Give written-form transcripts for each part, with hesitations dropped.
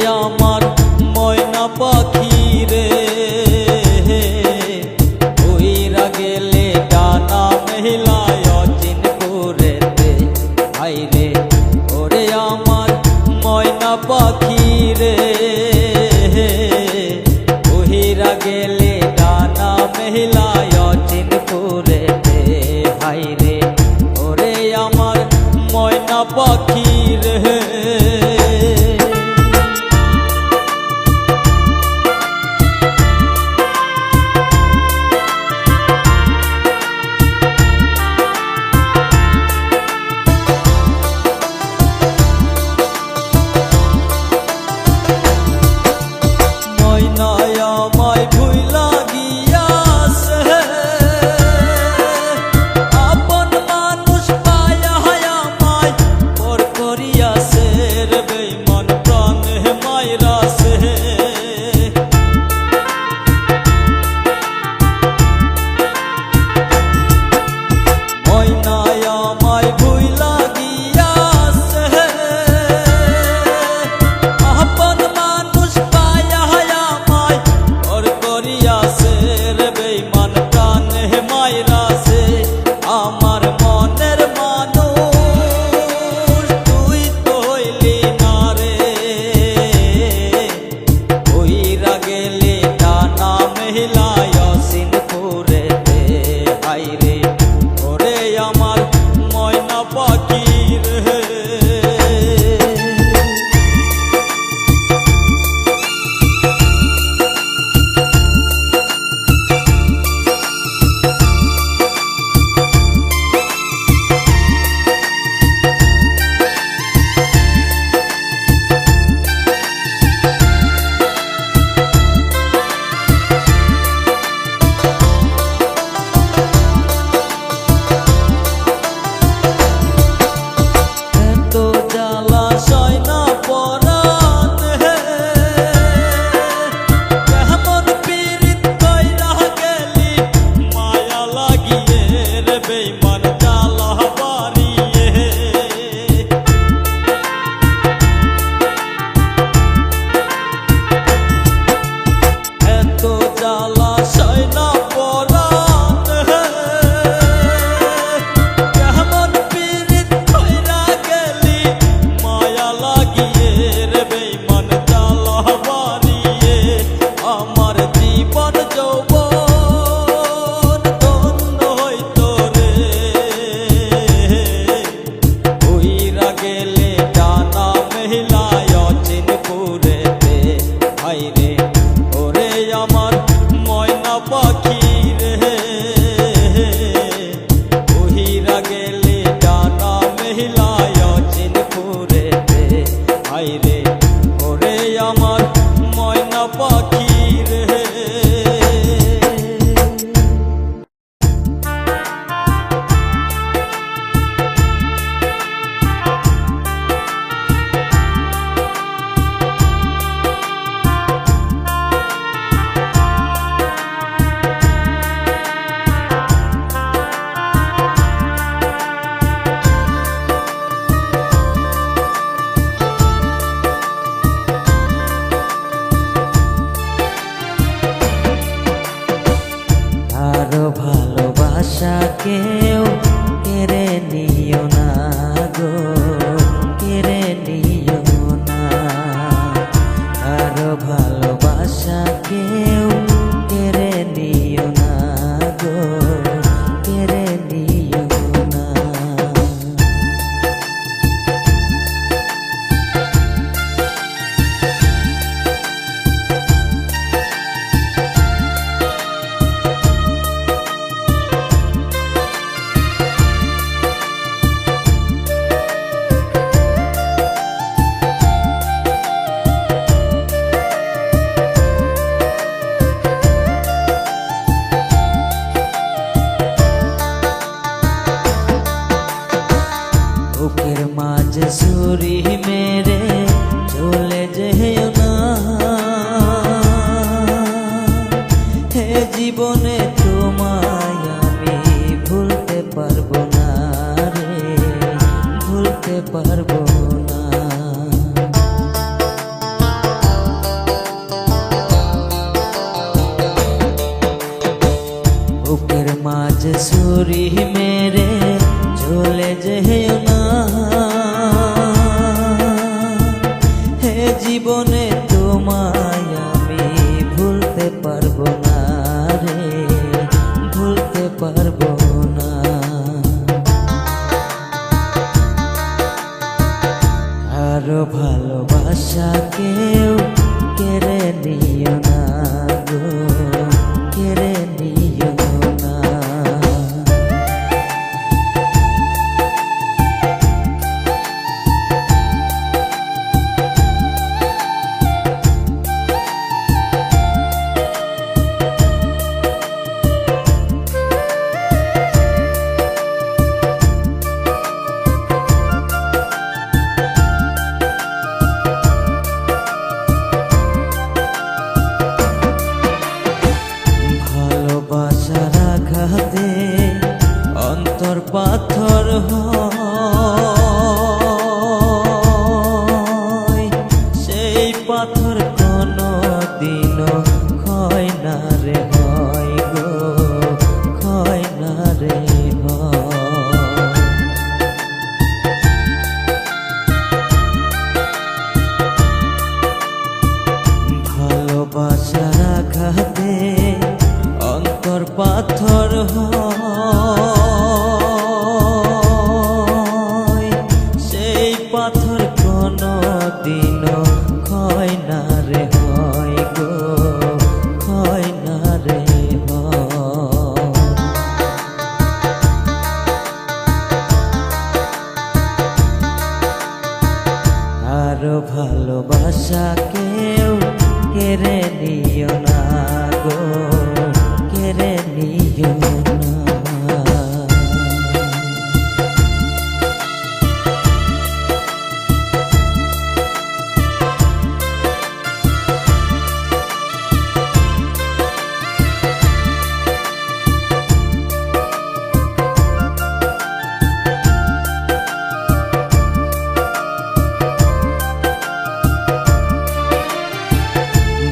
আমার ময়না পাখি রে উইরা গেলে ডানা মেহিলায় অচিন করেতে হাইরে ওরে আমার ময়না পাখি রে উইরা গেলে ডানা মেহিলায় অচিন করেতে হাইরে ওরে আমার ময়না পাখি রে। কেউ কেড়ে নিও না গো, কেড়ে নিও না। আরো ভালোবাসা কেউ কেড়ে নিও না গো, কেড়ে নিও না। বুকের মাঝে ছুরি মেরে চলে যেও না, হে জীবনে তোমায় আমি ভুলতে পারবো না রে, ভুলতে পারবো না। ছুরি মেরে চলে যেও না, হে জীবনে তোমায় আমি ভুলতে পারবো না রে, ভুলতে পারবো না। কারো ভালোবাসা কেউ কেড়ে নিও না গো, কেড়ে নিও না। ভালোবাসার আঘাতে অন্তর পাথর হয়, সেই পাথর কোনো দিনও ক্ষয় না রে হয় গো, ক্ষয় না রে হয়। ভালোবাসার আঘাতে অন্তর পাথর হয়, সেই পাথর কোনো দিনও ক্ষয় না রে হয় গো, ক্ষয় না রে হয়। আরো ভালোবাসা কেউ কেড়ে নিও না গো, কেড়ে নিও না।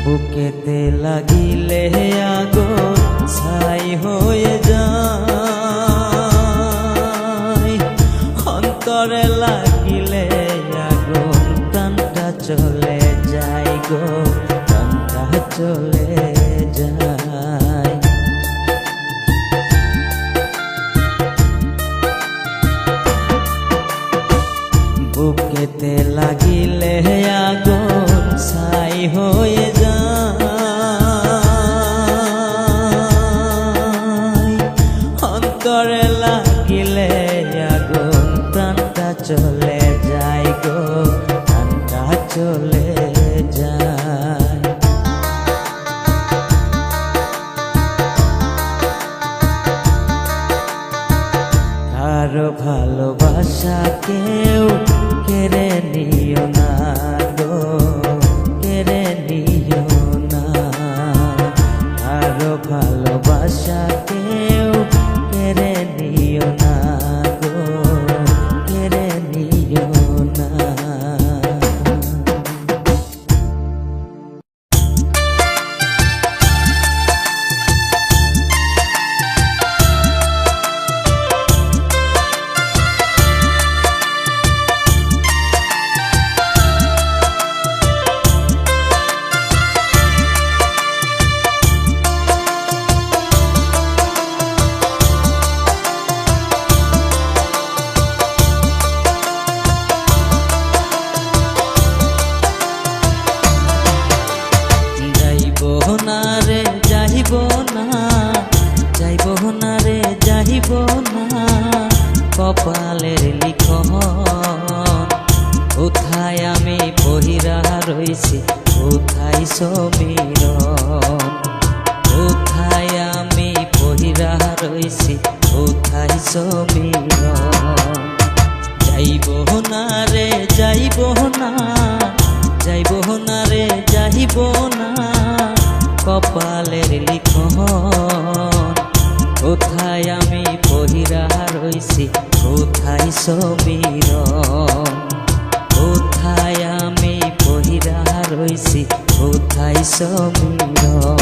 বুকেতে লাগিলে আগুন ছাই হয়ে যায়, অন্তরে লাগিলে আগুন প্রাণটা চলে যায় গো, প্রাণটা চলে যায়। বুকেতে লাগিলে আগুন ছাই হয়ে যায়, অন্তরে লাগিলে আগুন প্রাণটা চলে যায় গো, প্রাণটা চলে যায়। কারো ভালোবাসা কেউ কেড়ে নিও না গো, কেড়ে নিও না। কারো ভালোবাসা কেউ কেড়ে নিও না গো, কেড়ে নিও না। কপালের লিখন কোথায় আমি বহিরা রইছি, কোথায় সমীরণ, কোথায় আমি বহিরা রইছি, কোথায় সমীরণ। যাইব না রে যাইব না, যাইব না রে যাইব না, কপালের লিখন কোথায় আমি বহিরা রইছি, কোথায় সমীরণ, কোথায় আমি বহিরা রইছি, কোথায় সমীরণ।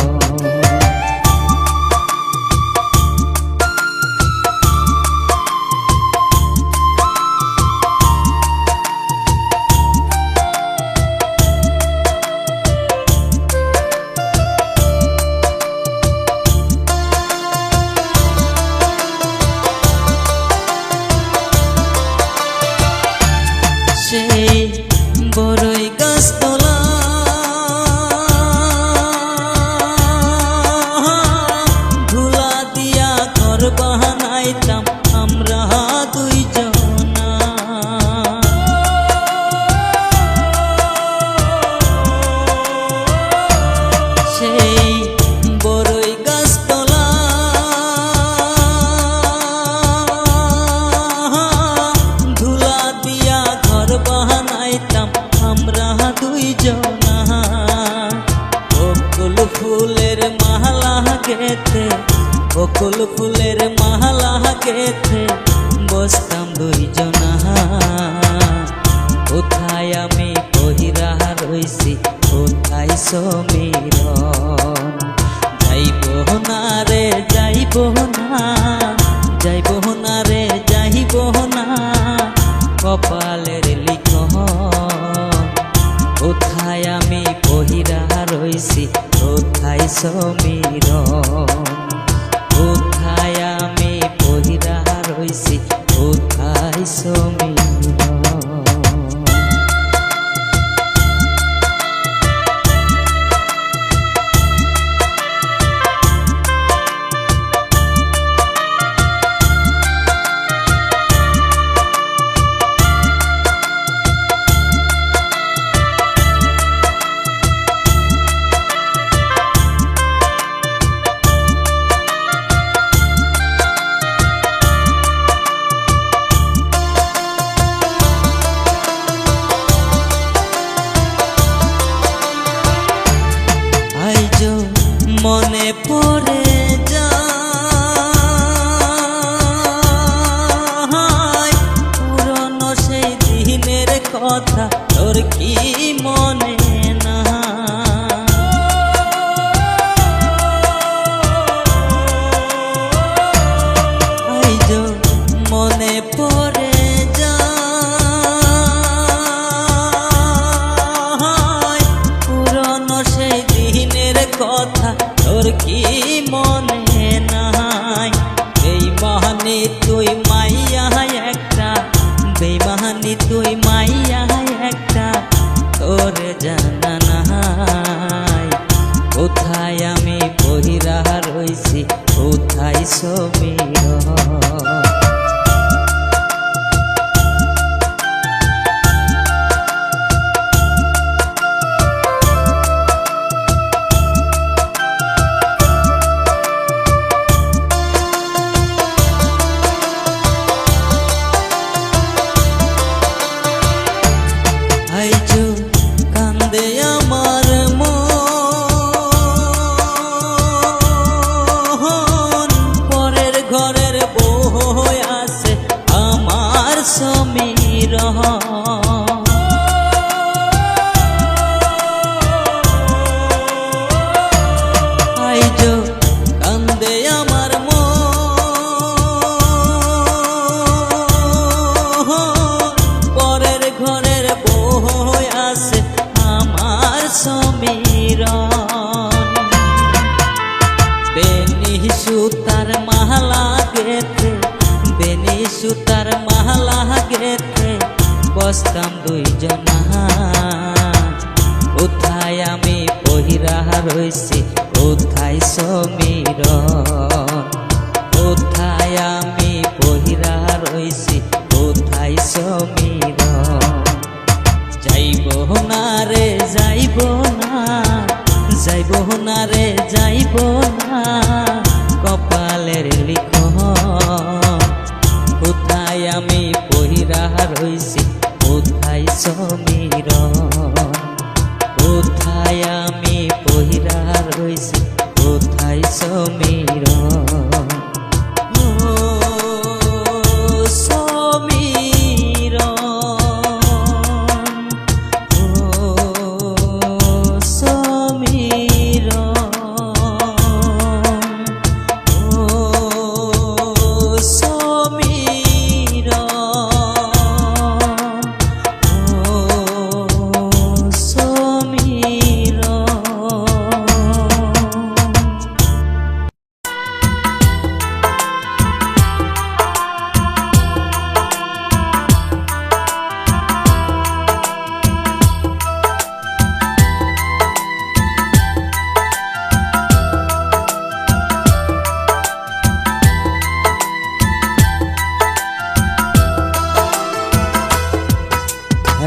সমীরণ। যাইব না রে যাইব না, যাইব না রে যাইব না, কপালের লিখন। কোথায় আমি পহিরা রইছি, কোথায় সমীরণ। কোথায় আমি পহিরা রইছি, কোথায় সমীরণ। মনে পড়ে যায় পুরনো সেই দিনের কথা, তোর কি মনে না? মনে পড়ে যায় পুরনো সেই দিনের কথা, তোর কি মনে নাই? বেইমানি তুই মাইয়া একটা, বেইমানি তুই মাইয়া একটা, তোর জানা নাই। কোথায় আমি পহিরা রইছি, কোথায় সমীরণ। কান্দে আমার মন, পরের ঘরের বউ আছে আমার সমীরণ। কান্দে আমার মন, পরের ঘরের বউ আছে আমার সমীরণ। বেনি সুতার মালা গেথে, বেনি সুতার মালা গেথে বসতাম দুইজনা। কোথায় আমি পহিরা রইছি, কোথায় সমীরণ। কোথায় আমি পহিরা রইছি, কোথায় সমীরণ। যাইব না রে যাইব না, যাইব না রে যাইব না, কপালের লিখন। কোথায় আমি পহিরা রইছি, কোথায় সমীরণ। কোথায় আমি পহিরা রইছি, কোথায় সমীরণ।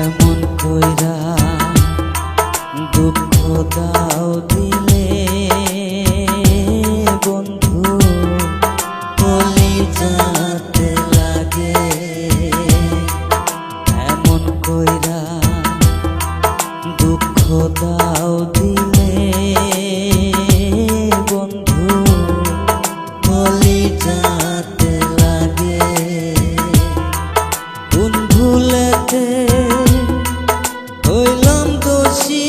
এমন কইরা দুঃখ দাও দিলে বন্ধু, কলিজাতে লাগে। এমন কইরা দুঃখ দাও দিলে বন্ধু, কলিজাতে লাগে। কোন ভুলেতে হইলাম দোষী,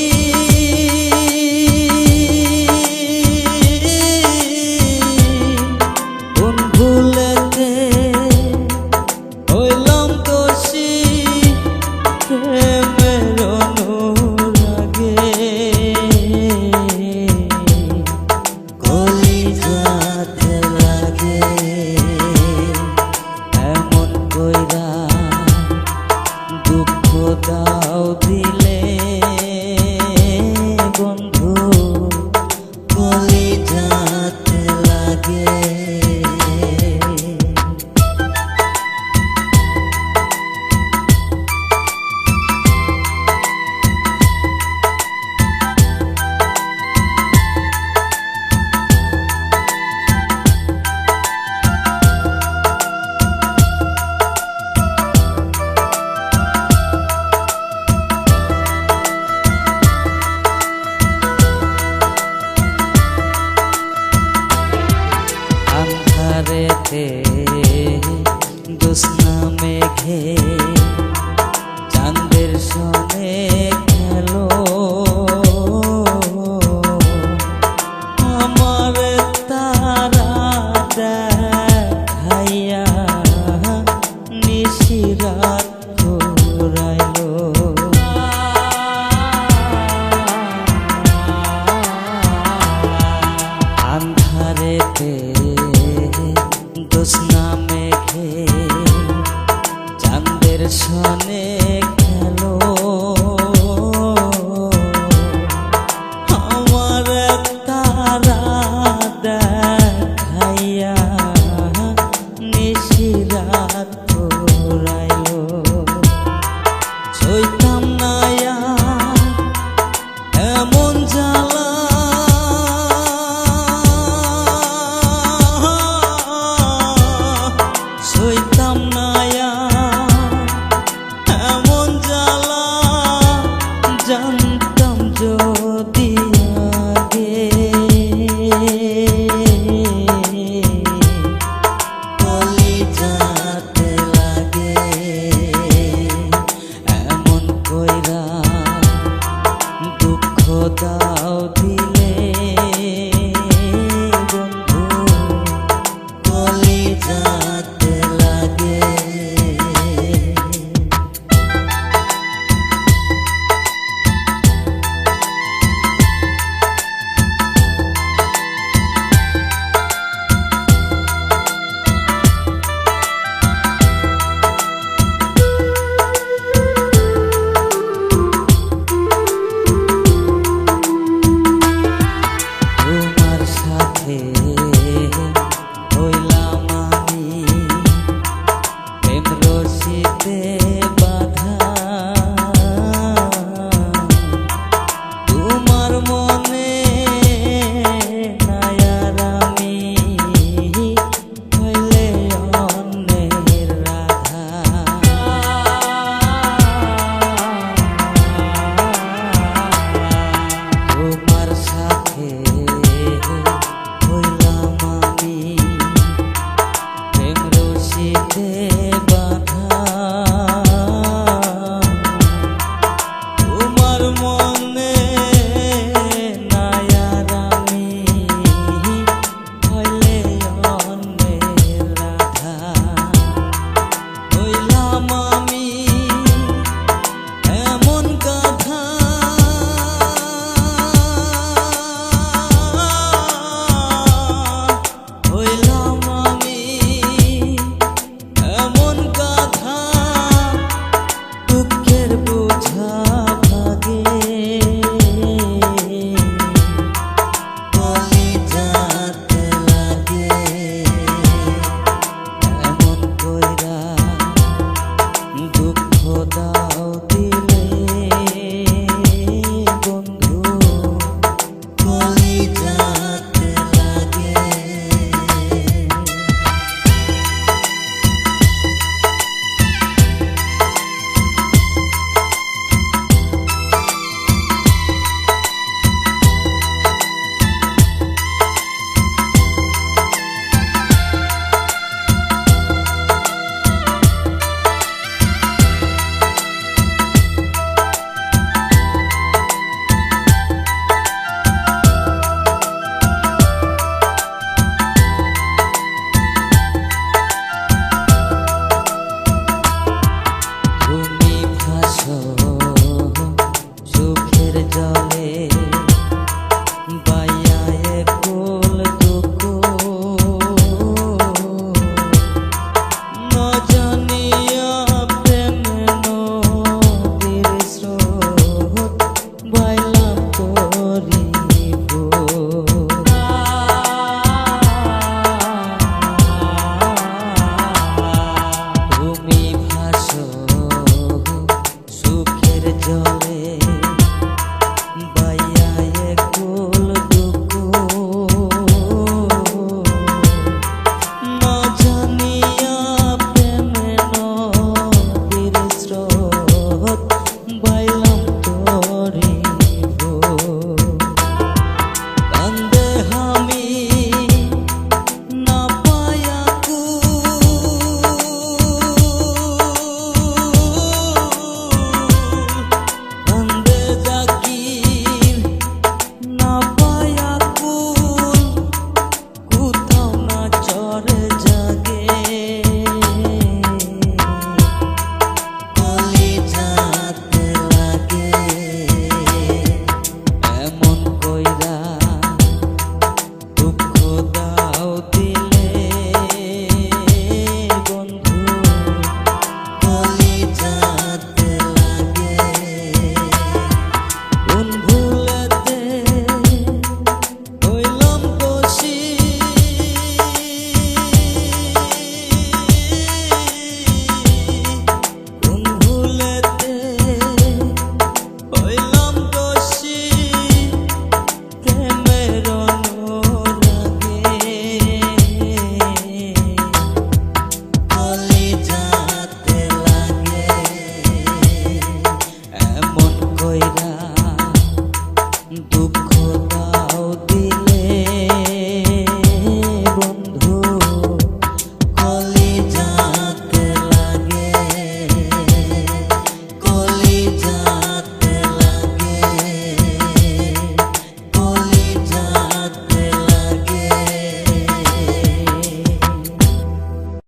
জান